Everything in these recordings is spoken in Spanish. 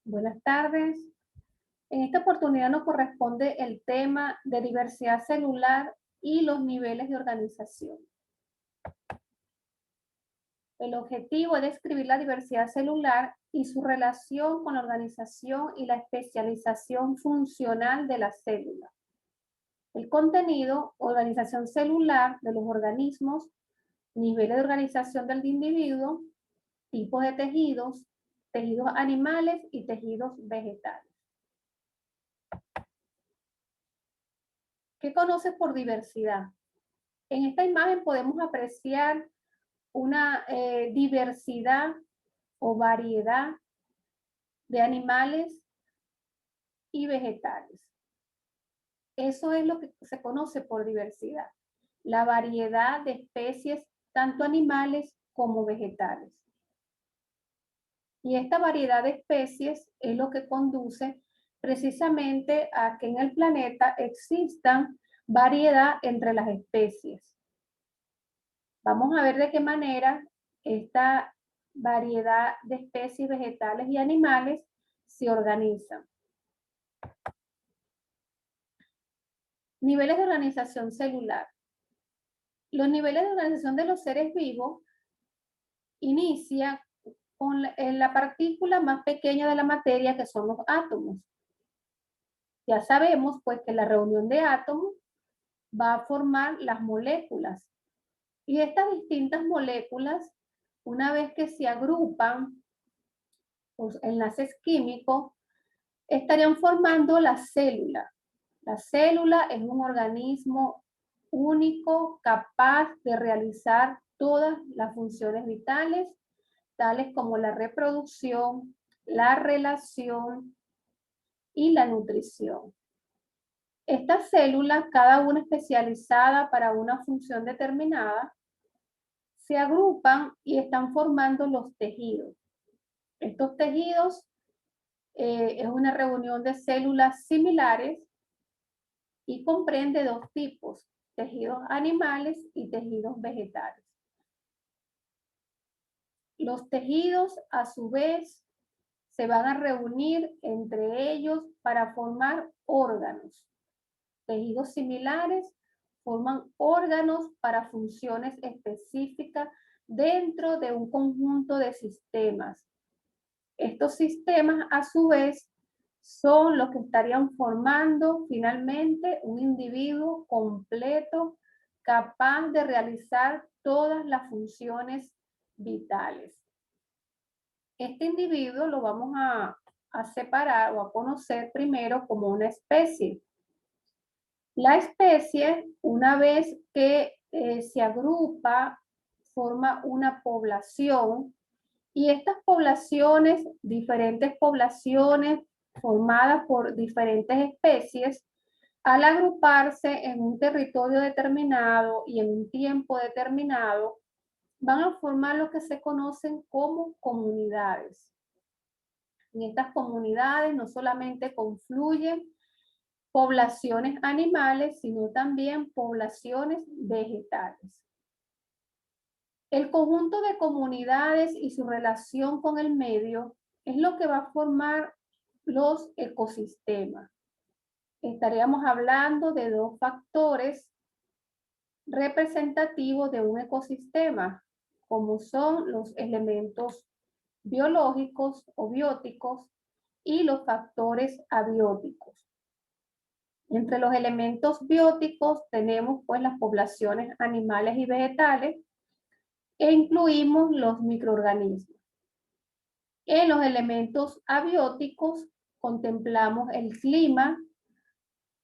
Buenas tardes. En esta oportunidad nos corresponde el tema de diversidad celular y los niveles de organización. El objetivo es describir la diversidad celular y su relación con la organización y la especialización funcional de la célula. El contenido, organización celular de los organismos, niveles de organización del individuo, tipos de tejidos, tejidos animales y tejidos vegetales. ¿Qué conoces por diversidad? En esta imagen podemos apreciar una diversidad o variedad de animales y vegetales. Eso es lo que se conoce por diversidad, la variedad de especies, tanto animales como vegetales. Y esta variedad de especies es lo que conduce precisamente a que en el planeta existan variedad entre las especies. Vamos a ver de qué manera esta variedad de especies vegetales y animales se organizan. Niveles de organización celular. Los niveles de organización de los seres vivos inicia con la partícula más pequeña de la materia, que son los átomos. Ya sabemos pues que la reunión de átomos va a formar las moléculas. Y estas distintas moléculas, una vez que se agrupan por enlaces químicos, estarían formando la célula. La célula es un organismo único capaz de realizar todas las funciones vitales, tales como la reproducción, la relación y la nutrición. Estas células, cada una especializada para una función determinada, se agrupan y están formando los tejidos. Estos tejidos es una reunión de células similares y comprende dos tipos, tejidos animales y tejidos vegetales. Los tejidos, a su vez, se van a reunir entre ellos para formar órganos. Tejidos similares forman órganos para funciones específicas dentro de un conjunto de sistemas. Estos sistemas, a su vez, son los que estarían formando finalmente un individuo completo, capaz de realizar todas las funciones vitales. Este individuo lo vamos a separar o a conocer primero como una especie. La especie, una vez que se agrupa, forma una población, y estas poblaciones, diferentes poblaciones formadas por diferentes especies, al agruparse en un territorio determinado y en un tiempo determinado, van a formar lo que se conocen como comunidades. En estas comunidades no solamente confluyen poblaciones animales, sino también poblaciones vegetales. El conjunto de comunidades y su relación con el medio es lo que va a formar los ecosistemas. Estaríamos hablando de dos factores representativos de un ecosistema, como son los elementos biológicos o bióticos y los factores abióticos. Entre los elementos bióticos tenemos pues las poblaciones animales y vegetales e incluimos los microorganismos. En los elementos abióticos contemplamos el clima,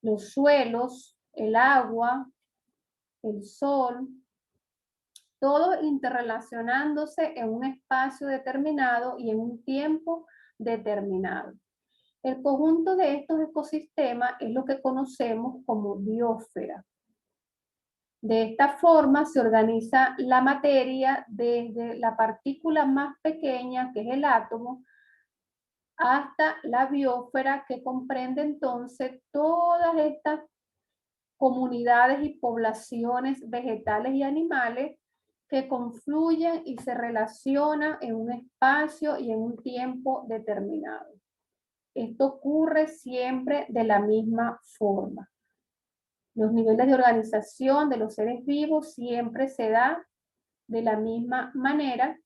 los suelos, el agua, el sol, todo interrelacionándose en un espacio determinado y en un tiempo determinado. El conjunto de estos ecosistemas es lo que conocemos como biosfera. De esta forma se organiza la materia desde la partícula más pequeña, que es el átomo, hasta la biosfera, que comprende entonces todas estas comunidades y poblaciones vegetales y animales que confluyen y se relacionan en un espacio y en un tiempo determinado. Esto ocurre siempre de la misma forma. Los niveles de organización de los seres vivos siempre se da de la misma manera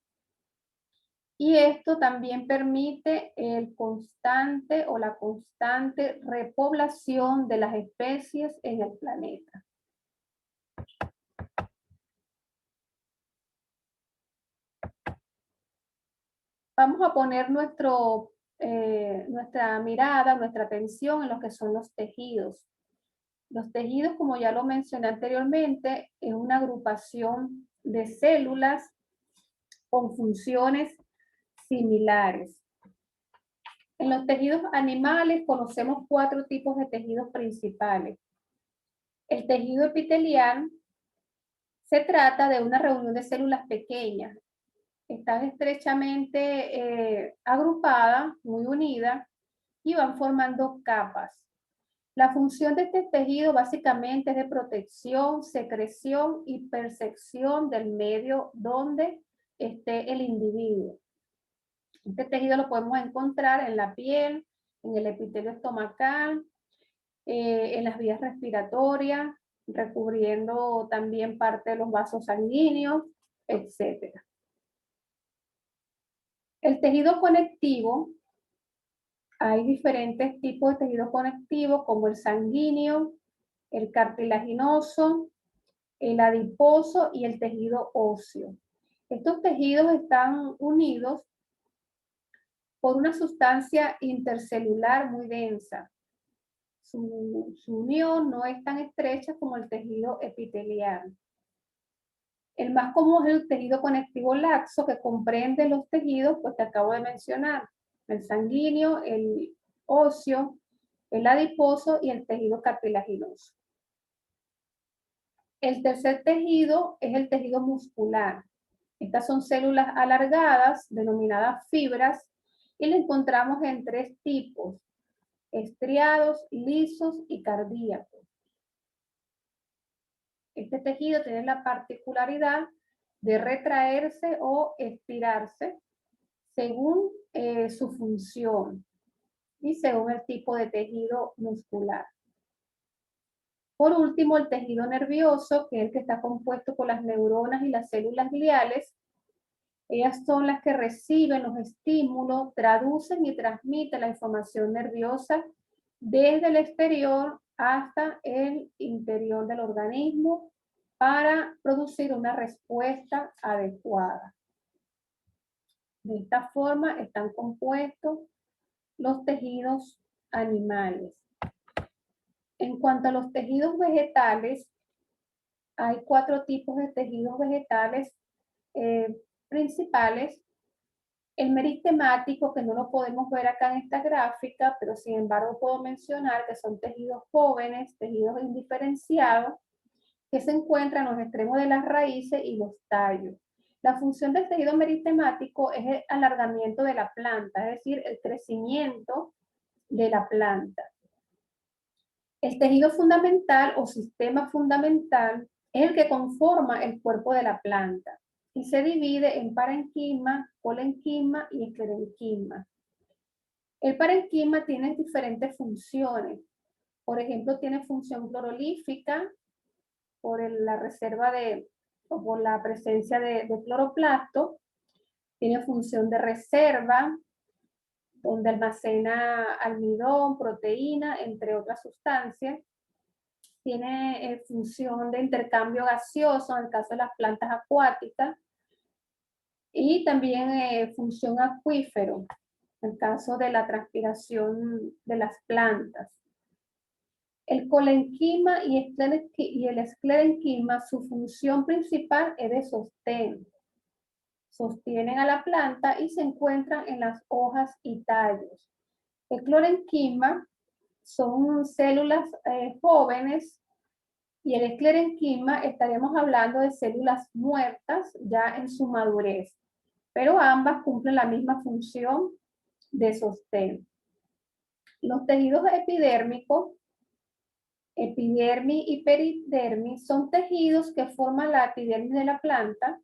y esto también permite el constante o la constante repoblación de las especies en el planeta. Vamos a poner nuestra mirada, nuestra atención en lo que son los tejidos. Los tejidos, como ya lo mencioné anteriormente, es una agrupación de células con funciones similares. En los tejidos animales conocemos 4 tipos de tejidos principales. El tejido epitelial se trata de una reunión de células pequeñas. Están estrechamente agrupadas, muy unidas, y van formando capas. La función de este tejido básicamente es de protección, secreción y percepción del medio donde esté el individuo. Este tejido lo podemos encontrar en la piel, en el epitelio estomacal, en las vías respiratorias, recubriendo también parte de los vasos sanguíneos, etc. El tejido conectivo, hay diferentes tipos de tejido conectivo como el sanguíneo, el cartilaginoso, el adiposo y el tejido óseo. Estos tejidos están unidos por una sustancia intercelular muy densa. Su unión no es tan estrecha como el tejido epitelial. El más común es el tejido conectivo laxo, que comprende los tejidos pues, que acabo de mencionar: el sanguíneo, el óseo, el adiposo y el tejido cartilaginoso. El tercer tejido es el tejido muscular. Estas son células alargadas, denominadas fibras, y la encontramos en 3 tipos: estriados, lisos y cardíacos. Este tejido tiene la particularidad de retraerse o estirarse según su función y según el tipo de tejido muscular. Por último, el tejido nervioso, que es el que está compuesto por las neuronas y las células gliales. Ellas son las que reciben los estímulos, traducen y transmiten la información nerviosa desde el exterior hasta el interior del organismo para producir una respuesta adecuada. De esta forma están compuestos los tejidos animales. En cuanto a los tejidos vegetales, hay 4 tipos de tejidos vegetales principales. El meristemático, que no lo podemos ver acá en esta gráfica, pero sin embargo puedo mencionar que son tejidos jóvenes, tejidos indiferenciados, que se encuentran en los extremos de las raíces y los tallos. La función del tejido meristemático es el alargamiento de la planta, es decir, el crecimiento de la planta. El tejido fundamental o sistema fundamental es el que conforma el cuerpo de la planta y se divide en parenquima, colenquima y esclerenquima. El parenquima tiene diferentes funciones. Por ejemplo, tiene función clorolífica por la reserva o por la presencia de cloroplasto. Tiene función de reserva, donde almacena almidón, proteína, entre otras sustancias. Tiene función de intercambio gaseoso en el caso de las plantas acuáticas. Y también función acuífero, en el caso de la transpiración de las plantas. El colenquima y el esclerenquima, su función principal es de sostén. Sostienen a la planta y se encuentran en las hojas y tallos. El clorenquima son células jóvenes y el esclerenquima estaremos hablando de células muertas ya en su madurez, pero ambas cumplen la misma función de sostén. Los tejidos epidérmicos, epidermis y peridermis, son tejidos que forman la epidermis de la planta,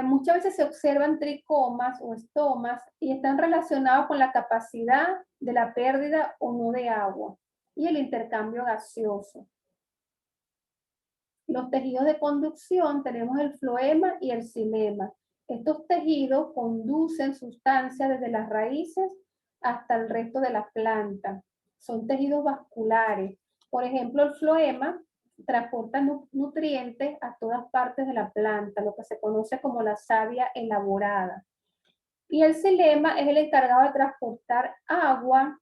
Muchas veces se observan tricomas o estomas y están relacionados con la capacidad de la pérdida o no de agua y el intercambio gaseoso. Los tejidos de conducción tenemos el floema y el xilema. Estos tejidos conducen sustancias desde las raíces hasta el resto de la planta. Son tejidos vasculares. Por ejemplo, el floema transporta nutrientes a todas partes de la planta, lo que se conoce como la savia elaborada. Y el xilema es el encargado de transportar agua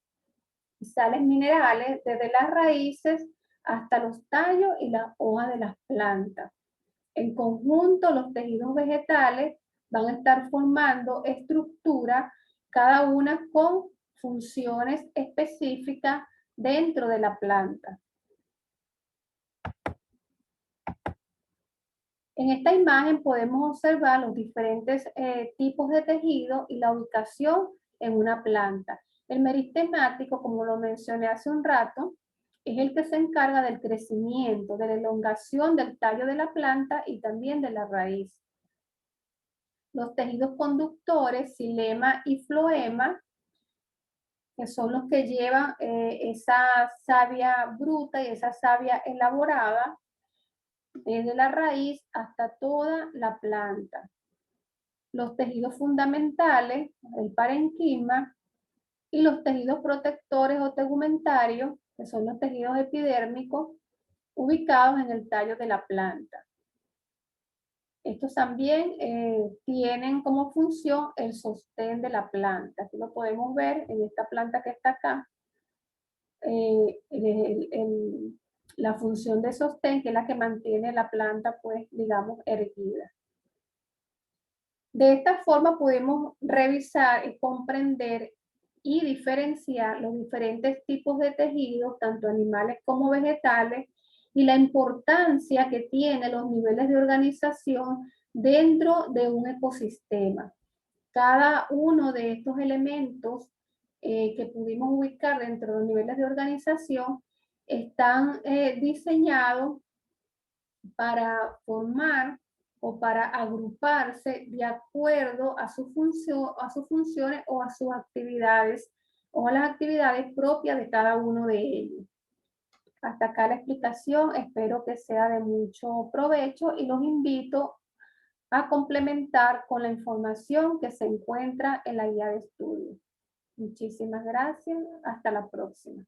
y sales minerales desde las raíces hasta los tallos y las hojas de las plantas. En conjunto, los tejidos vegetales van a estar formando estructuras, cada una con funciones específicas dentro de la planta. En esta imagen podemos observar los diferentes tipos de tejido y la ubicación en una planta. El meristemático, como lo mencioné hace un rato, es el que se encarga del crecimiento, de la elongación del tallo de la planta y también de la raíz. Los tejidos conductores, xilema y floema, que son los que llevan esa savia bruta y esa savia elaborada, desde la raíz hasta toda la planta. Los tejidos fundamentales, el parenquima, y los tejidos protectores o tegumentarios, que son los tejidos epidérmicos, ubicados en el tallo de la planta. Estos también tienen como función el sostén de la planta. Aquí lo podemos ver en esta planta que está acá. La función de sostén, que es la que mantiene la planta, pues, digamos, erguida. De esta forma podemos revisar y comprender y diferenciar los diferentes tipos de tejidos, tanto animales como vegetales, y la importancia que tienen los niveles de organización dentro de un ecosistema. Cada uno de estos elementos que pudimos ubicar dentro de los niveles de organización están diseñados para formar o para agruparse de acuerdo a su función, a sus funciones o a sus actividades o a las actividades propias de cada uno de ellos. Hasta acá la explicación, espero que sea de mucho provecho y los invito a complementar con la información que se encuentra en la guía de estudio. Muchísimas gracias, hasta la próxima.